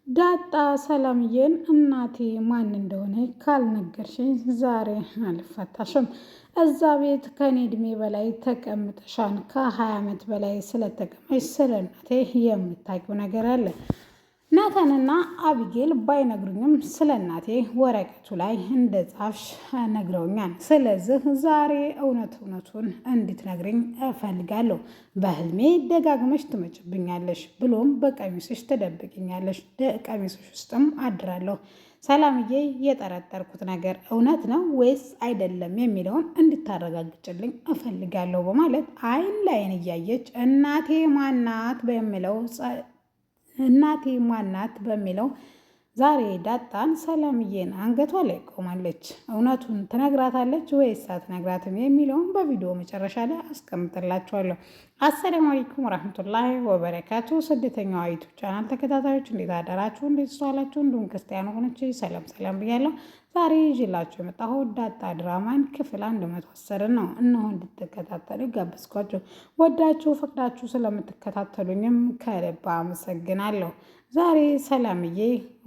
ዳጣ ሰላምዬን እናቴ ማን እንደሆነ ካልነገርሽኝ ዛሬ አልፈታሽም። እዛ ቤት ከኔ እድሜ በላይ ተቀምጠሻን ከ20 ዓመት በላይ ስለተቀመጥሽ ስለ እናቴ የምታውቂው ነገር አለ። ናታንና አቢጌል ባይነግሩኝም ስለ እናቴ ወረቀቱ ላይ እንደጻፍሽ ነግረውኛል። ስለዚህ ዛሬ እውነቱን እንድትነግሪኝ እፈልጋለሁ። በህልሜ ደጋግመሽ ትመጭብኛለሽ፣ ብሎም በቀሚስሽ ትደብቅኛለሽ፣ ቀሚስሽ ውስጥም አድራለሁ። ሰላምዬ የጠረጠርኩት ነገር እውነት ነው ወይስ አይደለም የሚለውን እንድታረጋግጭልኝ እፈልጋለሁ በማለት አይን ላይን እያየች እናቴ ማናት በሚለው ዛሬ ዳጣን ሰላምዬን አንገቷ ላይ ቆማለች። እውነቱን ትነግራታለች ወይስ አትነግራትም የሚለውን በቪዲዮ መጨረሻ ላይ አስቀምጥላችኋለሁ። አሰላሙ አለይኩም ወራህመቱላሂ ወበረካቱ። ስደተኛዋ ዩቲዩብ ቻናል ተከታታዮች እንዴት አደራችሁ? እንዴት ዋላችሁ? እንዲሁም ክርስቲያን ሆነች ሰላም ብያለሁ። ዛሬ ይዤላችሁ የመጣሁት ዳጣ ድራማን ክፍል 110 ነው። እነሆ እንድትከታተሉ ጋበዝኳችሁ። ወዳችሁ ፈቅዳችሁ ስለምትከታተሉኝም ከልብ አመሰግናለሁ። ዛሬ ሰላምዬ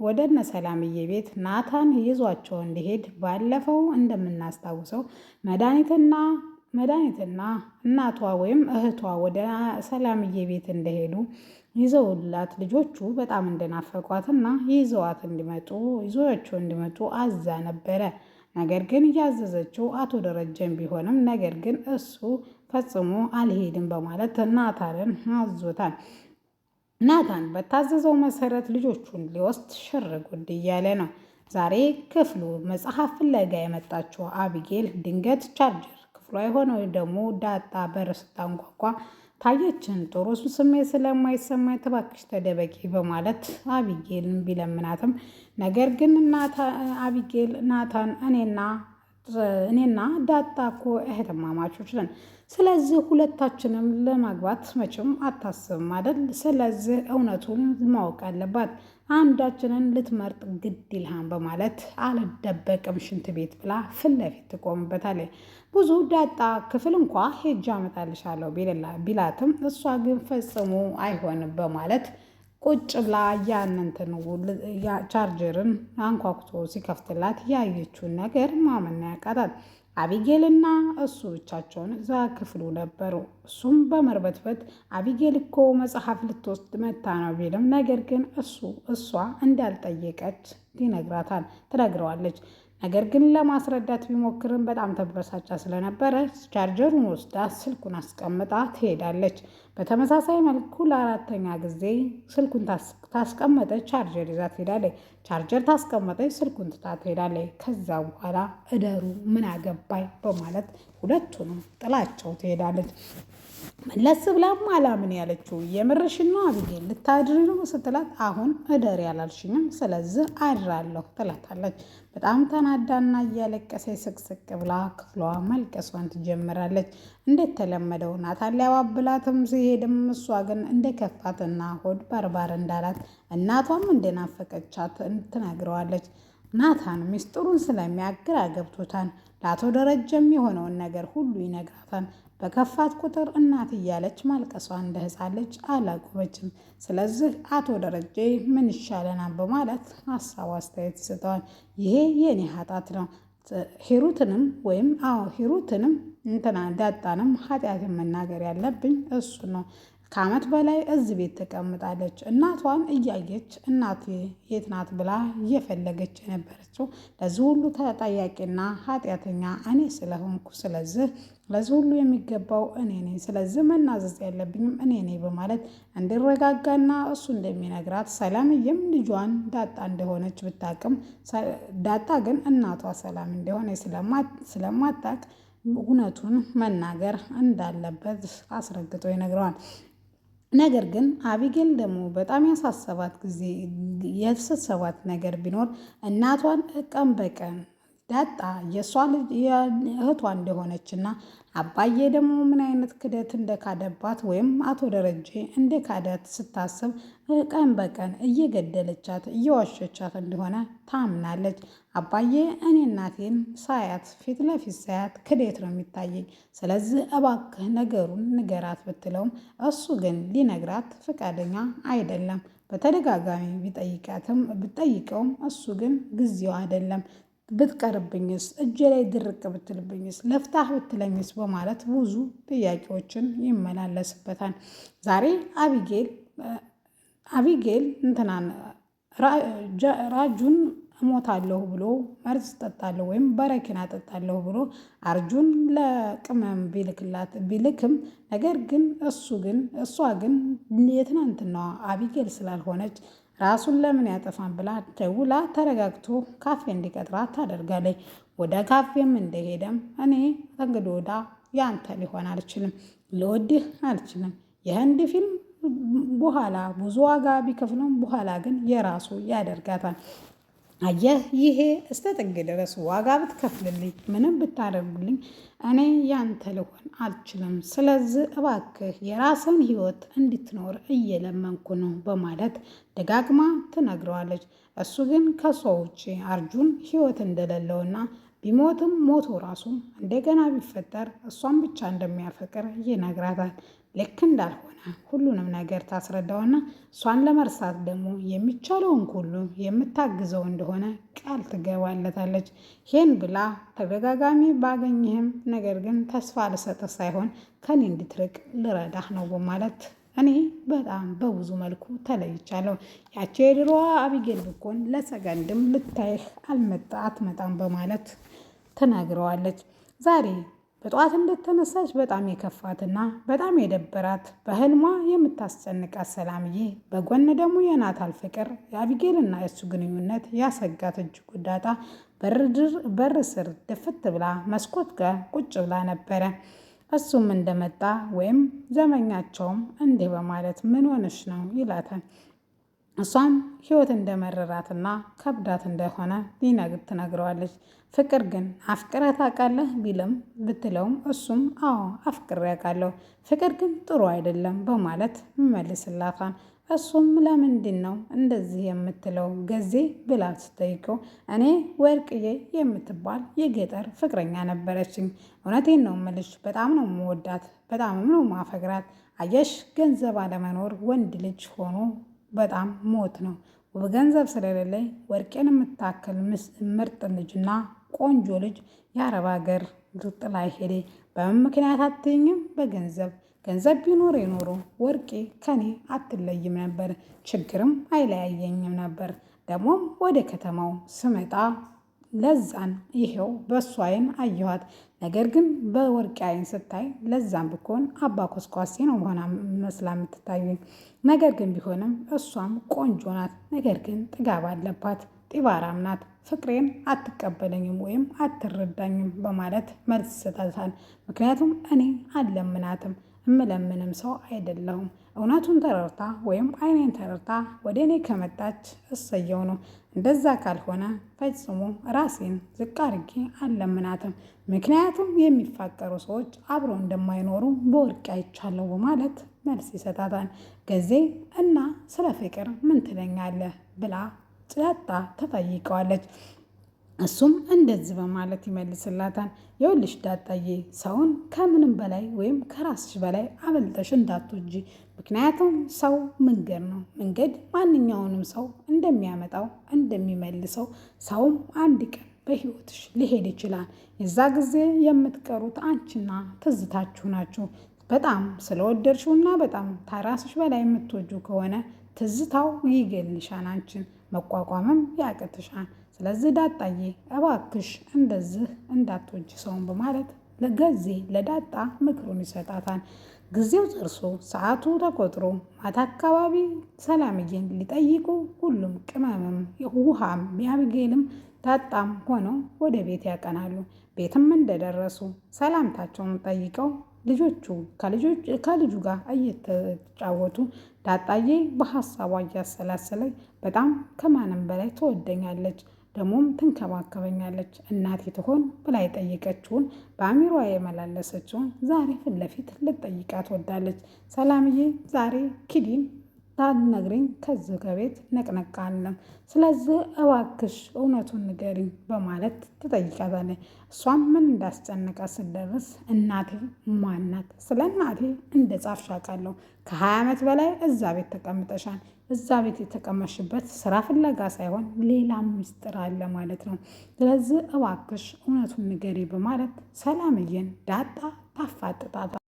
ወደ እነ ሰላምዬ ቤት ናታን ይዟቸው እንዲሄድ ባለፈው እንደምናስታውሰው መድኃኒትና እናቷ ወይም እህቷ ወደ ሰላምዬ ቤት እንደሄዱ ይዘውላት ልጆቹ በጣም እንደናፈቋትና ይዘዋቸው እንዲመጡ አዛ ነበረ። ነገር ግን እያዘዘችው አቶ ደረጀን ቢሆንም ነገር ግን እሱ ፈጽሞ አልሄድም በማለት ናታንን አዞታል። ናታን በታዘዘው መሰረት ልጆቹን ሊወስድ ሽር ጉድ እያለ ነው። ዛሬ ክፍሉ መጽሐፍ ፍለጋ የመጣችው አቢጌል ድንገት ቻርጀር ክፍሏ የሆነው ደግሞ ዳጣ በር ስታንኳኳ ታየችን። ጥሩ ስሜት ስለማይሰማኝ እባክሽ ተደበቂ በማለት አቢጌልን ቢለምናትም ነገር ግን አቢጌል ናታን እኔና ዳጣ እኮ እህትማማቾች ነን። ስለዚህ ሁለታችንም ለማግባት መቼም አታስብም አይደል? ስለዚህ እውነቱን ማወቅ አለባት። አንዳችንን ልትመርጥ ግድ ይልሃን በማለት አልደበቅም ሽንት ቤት ብላ ፊት ለፊት ትቆምበታለች። ብዙ ዳጣ ክፍል እንኳ ሄጄ አመጣልሻለሁ ቢላትም እሷ ግን ፈጽሞ አይሆንም በማለት ቁጭ ብላ ቻርጀርን አንኳኩቶ ሲከፍትላት ያየችውን ነገር ማመን ያቃታት። አቢጌልና እሱ ብቻቸውን እዛ ክፍሉ ነበሩ። እሱም በመርበትበት አቢጌል እኮ መጽሐፍ ልትወስድ መታ ነው ቢልም ነገር ግን እሷ እንዳልጠየቀች ትነግረዋለች። ነገር ግን ለማስረዳት ቢሞክርም በጣም ተበሳጫ ስለነበረ ቻርጀሩን ወስዳ ስልኩን አስቀምጣ ትሄዳለች። በተመሳሳይ መልኩ ለአራተኛ ጊዜ ስልኩን ታስቀመጠች፣ ቻርጀር ይዛ ትሄዳለች። ቻርጀር ታስቀመጠች፣ ስልኩን ትታ ትሄዳለች። ከዛ በኋላ እደሩ ምን አገባይ በማለት ሁለቱንም ጥላቸው ትሄዳለች። መለስ ብላም አላምን ያለችው የምርሽና አቢጌል ልታድሪ ነው ስትላት አሁን እደር ያላልሽኝም ስለዚህ አድራለሁ ትላታለች። በጣም ተናዳና እያለቀሰች ስቅስቅ ብላ ክፍሏ መልቀሷን ትጀምራለች። እንዴት ተለመደው ናታን ሊያባብላትም ሲሄድም እሷ ግን እንደከፋትና ሆድ ባርባር እንዳላት እናቷም እንደናፈቀቻት ትነግረዋለች። ናታን ሚስጥሩን ስለሚያግራ ገብቶታል። ለአቶ ደረጀም የሆነውን ነገር ሁሉ ይነግራታል። በከፋት ቁጥር እናት እያለች ማልቀሷ እንደ ሕፃን ልጅ አላቆመችም። ስለዚህ አቶ ደረጀ ምን ይሻለናል በማለት ሀሳብ አስተያየት ይሰጠዋል። ይሄ የኔ ኃጢአት ነው። ሂሩትንም ዳጣንም ኃጢአትን መናገር ያለብኝ እሱ ነው። ከዓመት በላይ እዚህ ቤት ተቀምጣለች። እናቷን እያየች እናቴ የት ናት ብላ እየፈለገች የነበረችው ለዚህ ሁሉ ተጠያቂና ኃጢአተኛ እኔ ስለሆንኩ ስለዚህ ለዚህ ሁሉ የሚገባው እኔ ነኝ። ስለዚህ መናዘዝ ያለብኝም እኔ ነኝ በማለት እንዲረጋጋና እሱ እንደሚነግራት ሰላምዬም ልጇን ዳጣ እንደሆነች ብታቅም ዳጣ ግን እናቷ ሰላም እንደሆነ ስለማታቅ እውነቱን መናገር እንዳለበት አስረግጦ ይነግረዋል። ነገር ግን አቢጌል ደግሞ በጣም ያሳሰባት ነገር ቢኖር እናቷን ቀን በቀን ዳጣ የእሷ ልጅ እህቷ እንደሆነችና አባዬ ደግሞ ምን አይነት ክደት እንደካደባት ወይም አቶ ደረጀ እንደካዳት ስታስብ ቀን በቀን እየገደለቻት እየዋሸቻት እንደሆነ ታምናለች። አባዬ እኔ እናቴን ፊት ለፊት ሳያት ክደት ነው የሚታየኝ። ስለዚህ እባክህ ነገሩን ንገራት ብትለውም እሱ ግን ሊነግራት ፈቃደኛ አይደለም። በተደጋጋሚ ብጠይቀውም እሱ ግን ጊዜው አይደለም፣ ብትቀርብኝስ፣ እጄ ላይ ድርቅ ብትልብኝስ፣ ለፍታህ ብትለኝስ በማለት ብዙ ጥያቄዎችን ይመላለስበታል። ዛሬ አቢጌል እንትናን ራጁን እሞታለሁ ብሎ መርዝ ጠጣለሁ ወይም በረኪና ጠጣለሁ ብሎ አርጁን ለቅመም ቢልክም ነገር ግን እሷ ግን የትናንትናዋ አቢጌል ስላልሆነች ራሱን ለምን ያጠፋን ብላ ደውላ ተረጋግቶ ካፌ እንዲቀጥራ ታደርጋለች። ወደ ካፌም እንደሄደም እኔ ከእንግዲህ ወዲያ ያንተ ሊሆን አልችልም፣ ልወድህ አልችልም። የህንድ ፊልም በኋላ ብዙ ዋጋ ቢከፍለውም በኋላ ግን የራሱ ያደርጋታል። አየህ፣ ይሄ እስከ ጥግ ድረስ ዋጋ ብትከፍልልኝ፣ ምንም ብታደርጉልኝ እኔ ያንተ ልሆን አልችልም። ስለዚህ እባክህ የራስን ህይወት እንድትኖር እየለመንኩ ነው በማለት ደጋግማ ትነግረዋለች። እሱ ግን ከሷ ውጭ አርጁን ህይወት እንደሌለውና ቢሞትም ሞቶ ራሱ እንደገና ቢፈጠር እሷን ብቻ እንደሚያፈቅር ይነግራታል። ልክ እንዳልሆነ ሁሉንም ነገር ታስረዳውና እሷን ለመርሳት ደግሞ የሚቻለውን ሁሉ የምታግዘው እንደሆነ ቃል ትገባለታለች። ይህን ብላ ተደጋጋሚ ባገኝህም ነገር ግን ተስፋ ልሰጥህ ሳይሆን ከኔ እንድትርቅ ልረዳህ ነው በማለት እኔ በጣም በብዙ መልኩ ተለይቻለሁ። ያቺ የድሮዋ አቢጌል ብኮን ለሰገንድም ልታይህ አትመጣም በማለት ትነግረዋለች። ዛሬ በጠዋት እንደተነሳች በጣም የከፋትና በጣም የደበራት በህልሟ የምታስጨንቃት ሰላምዬ፣ በጎን ደግሞ የናታል ፍቅር የአቢጌልና የእሱ ግንኙነት ያሰጋት እጅጉ ዳጣ በር ስር ድፍት ብላ መስኮት ጋር ቁጭ ብላ ነበረ። እሱም እንደመጣ ወይም ዘመኛቸውም እንዲህ በማለት ምን ሆነሽ ነው ይላታል። እሷም ህይወት እንደመረራትና ከብዳት እንደሆነ ትነግረዋለች። ፍቅር ግን አፍቅረህ ታውቃለህ ብትለውም እሱም አዎ አፍቅሬ አውቃለሁ፣ ፍቅር ግን ጥሩ አይደለም በማለት ይመልስላታል። እሱም ለምንድን ነው እንደዚህ የምትለው ገዜ ብላ ስትጠይቀው እኔ ወርቅዬ የምትባል የገጠር ፍቅረኛ ነበረችኝ። እውነቴን ነው የምልሽ፣ በጣም ነው የምወዳት፣ በጣም ነው ማፈቅራት። አየሽ፣ ገንዘብ አለመኖር ወንድ ልጅ ሆኖ በጣም ሞት ነው። ገንዘብ ስለሌለኝ ወርቄን የምታክል ምርጥ ልጅና ቆንጆ ልጅ የአረብ ሀገር ጥላ ሄደ። በምን ምክንያት አትይኝም? ገንዘብ ቢኖር የኖሮ ወርቄ ከኔ አትለይም ነበር፣ ችግርም አይለያየኝም ነበር። ደግሞም ወደ ከተማው ስመጣ ለዛን ይሄው በእሱ አይን አየኋት። ነገር ግን በወርቄ አይን ስታይ ለዛም ብኮን አባ ኮስኳሴ ነው ሆና መስላ የምትታየኝ። ነገር ግን ቢሆንም እሷም ቆንጆ ናት፣ ነገር ግን ጥጋብ አለባት፣ ጢባራም ናት፣ ፍቅሬን አትቀበለኝም ወይም አትረዳኝም በማለት መልስ ይሰጣታል። ምክንያቱም እኔ አልለምናትም፣ እምለምንም ሰው አይደለሁም። እውነቱን ተረርታ ወይም አይኔን ተረርታ ወደ እኔ ከመጣች እሰየው ነው። እንደዛ ካልሆነ ፈጽሞ ራሴን ዝቅ አድርጌ አልለምናትም። ምክንያቱም የሚፋቀሩ ሰዎች አብረው እንደማይኖሩ በወርቅ አይቻለሁ በማለት መልስ ይሰጣታል። ገዜ እና ስለ ፍቅር ምን ትለኛለህ ብላ ዳጣ ተጠይቀዋለች። እሱም እንደዚህ በማለት ይመልስላታል። የውልሽ ዳጣዬ፣ ሰውን ከምንም በላይ ወይም ከራስሽ በላይ አበልጠሽ እንዳትወጂ። ምክንያቱም ሰው መንገድ ነው። መንገድ ማንኛውንም ሰው እንደሚያመጣው እንደሚመልሰው ሰውም አንድ ቀን በህይወትሽ ሊሄድ ይችላል። የዛ ጊዜ የምትቀሩት አንቺና ትዝታችሁ ናችሁ። በጣም ስለወደድሽውና በጣም ከራስሽ በላይ የምትወጁ ከሆነ ትዝታው ይገልሻል፣ አንቺን መቋቋምም ያቅትሻል። ስለዚህ ዳጣዬ እባክሽ እንደዚህ እንዳትወጂ ሰውን በማለት ለገዜ ለዳጣ ምክሩን ይሰጣታል። ጊዜው ደርሶ ሰዓቱ ተቆጥሮ ማታ አካባቢ ሰላምዬን ሊጠይቁ ሁሉም ቅመምም ውሃም አቢጌልም ዳጣም ሆነው ወደ ቤት ያቀናሉ። ቤትም እንደደረሱ ሰላምታቸውን ጠይቀው ልጆቹ ከልጁ ጋር እየተጫወቱ ዳጣዬ በሀሳቧ እያሰላሰለች በጣም ከማንም በላይ ትወደኛለች፣ ደግሞም ትንከባከበኛለች፣ እናቴ ትሆን ብላ የጠየቀችውን በአሚሯ የመላለሰችውን ዛሬ ፊት ለፊት ልትጠይቃት ወዳለች። ሰላምዬ ዛሬ ኪዲን ሳትነግሪኝ ከዚህ ከቤት ነቅነቅ አለም። ስለዚህ እባክሽ እውነቱን ንገሪኝ በማለት ትጠይቃታለች። እሷም ምን እንዳስጨነቃት ስትደርስ እናቴ ማናት? ስለ እናቴ እንደ ጻፍሽ አውቃለሁ። ከ20 ዓመት በላይ እዛ ቤት ተቀምጠሻል። እዛ ቤት የተቀመሽበት ስራ ፍለጋ ሳይሆን ሌላ ምስጢር አለ ማለት ነው። ስለዚህ እባክሽ እውነቱን ንገሪ በማለት ሰላምዬን ዳጣ ታፋጥጣታለች።